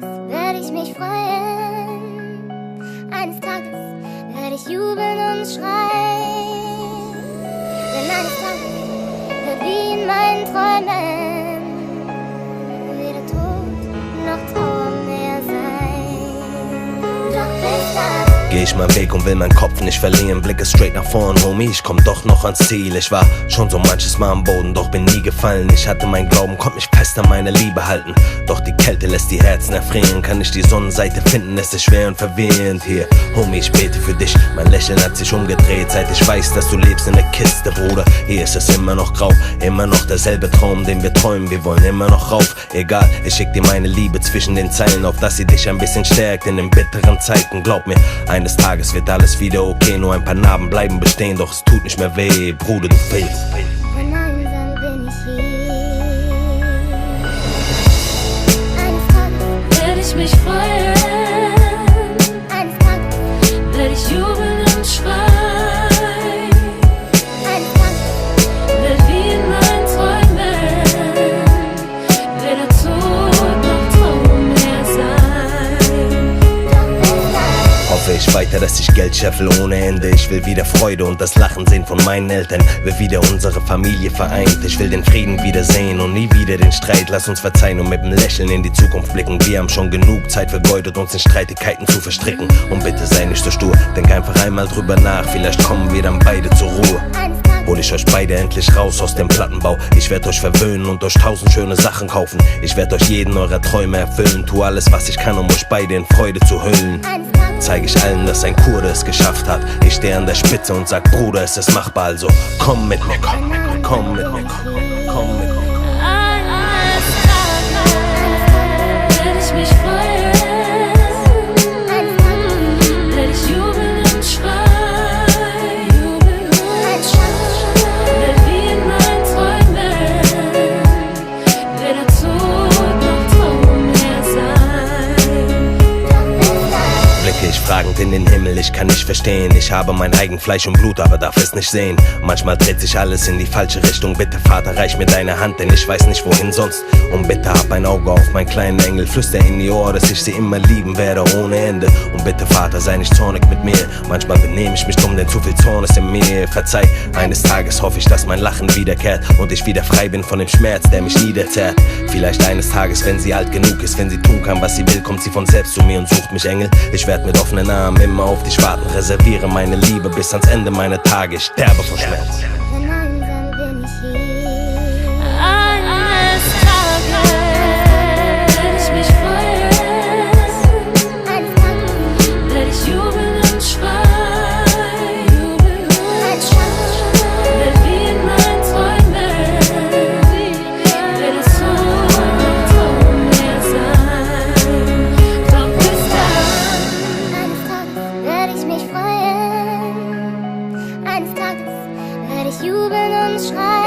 Tages werde ich mich freuen. Eines Tages werde ich jubeln und schreien. Denn eines Tages wird wie in meinen Träumen weder Tod noch Trauer mehr sein. Doch bis dann geh ich meinen Weg und will meinen Kopf nicht verlieren. Blicke straight nach vorn, Homie, ich komm doch noch ans Ziel. Ich war schon so manches Mal am Boden, doch bin nie gefallen. Ich hatte meinen Glauben, konnte mich fest an meine Liebe halten. Doch die Kälte lässt die Herzen erfrieren. Kann ich die Sonnenseite finden, es ist schwer und verwirrend hier. Homie, ich bete für dich, mein Lächeln hat sich umgedreht. Seit ich weiß, dass du lebst in der Kiste, Bruder. Hier ist es immer noch grau, immer noch derselbe Traum, den wir träumen. Wir wollen immer noch rauf, egal, ich schick dir meine Liebe zwischen den Zeilen, auf dass sie dich ein bisschen stärkt in den bitteren Zeiten. Glaub mir, eines Tages wird alles wieder okay, nur ein paar Narben bleiben bestehen, doch es tut nicht mehr weh, Bruder, du fehlst. Denn einsam bin ich hier. Eines Tages werde ich mich freuen. Eines Tages Werde ich jubeln und schreien. Eines Tages Wird wie in meinen Träumen weder Tod noch Trauer mehr sein. doch bis dann. Hoffe ich weiter, dass ich Geld scheffel ohne Ende. Ich will wieder Freude und das Lachen sehen von meinen Eltern. Will wieder unsere Familie vereint. Ich will den Frieden wiedersehen und nie wieder den Streit. Lass uns verzeihen und mit dem Lächeln in die Zukunft blicken. Wir haben schon genug Zeit vergeudet, uns in Streitigkeiten zu verstricken. Und bitte sei nicht so stur, denk einfach einmal drüber nach. Vielleicht kommen wir dann beide zur Ruhe. Eines Tages Hol ich euch beide endlich raus aus dem Plattenbau. Ich werd euch verwöhnen und euch 1000 schöne Sachen kaufen. Ich werd euch jeden eurer Träume erfüllen. Tu alles, was ich kann, um euch beide in Freude zu hüllen. Eines Tages Zeig ich allen, dass ein Kurde es geschafft hat. Ich steh an der Spitze und sag, Bruder, es ist machbar, also komm mit mir, komm mit mir, komm mit mir, komm mit mir. Eines Tages werde ich mich freuen. Eines Tages Werde ich jubeln und schreien. Eines Tages Wird wie in meinen Träumen weder Tod noch Trauer mehr sein. doch bis dann. Blicke ich fragend in den Himmel, ich kann nicht verstehen. Ich habe mein eigen Fleisch und Blut, aber darf es nicht sehen. Manchmal dreht sich alles in die falsche Richtung. Bitte Vater, reich mir deine Hand, denn ich weiß nicht wohin sonst. Und bitte hab ein Auge auf meinen kleinen Engel. Flüster in die Ohr, dass ich sie immer lieben werde ohne Ende. Und bitte Vater, sei nicht zornig mit mir. Manchmal benehme ich mich dumm, denn zu viel Zorn ist in mir. Verzeih, eines Tages hoffe ich, dass mein Lachen wiederkehrt und ich wieder frei bin von dem Schmerz, der mich niederzerrt. Vielleicht eines Tages, wenn sie alt genug ist, wenn sie tun kann, was sie will, kommt sie von selbst zu mir und sucht mich, Engel. Ich werd mit offenen Armen immer auf dich warten, reserviere meine Liebe bis ans Ende meiner Tage. Ich sterbe vor Schmerz. Denn einsam bin ich hier. Eines Tages werde ich mich freuen. Eines Tages Werde ich jubeln und schreien. Eines Tages Wird wie in meinen Träumen weder Tod noch Trauer mehr sein. Doch bis dann Eines Tages werde ich mich freuen. Eines Tages werde ich jubeln und schreien.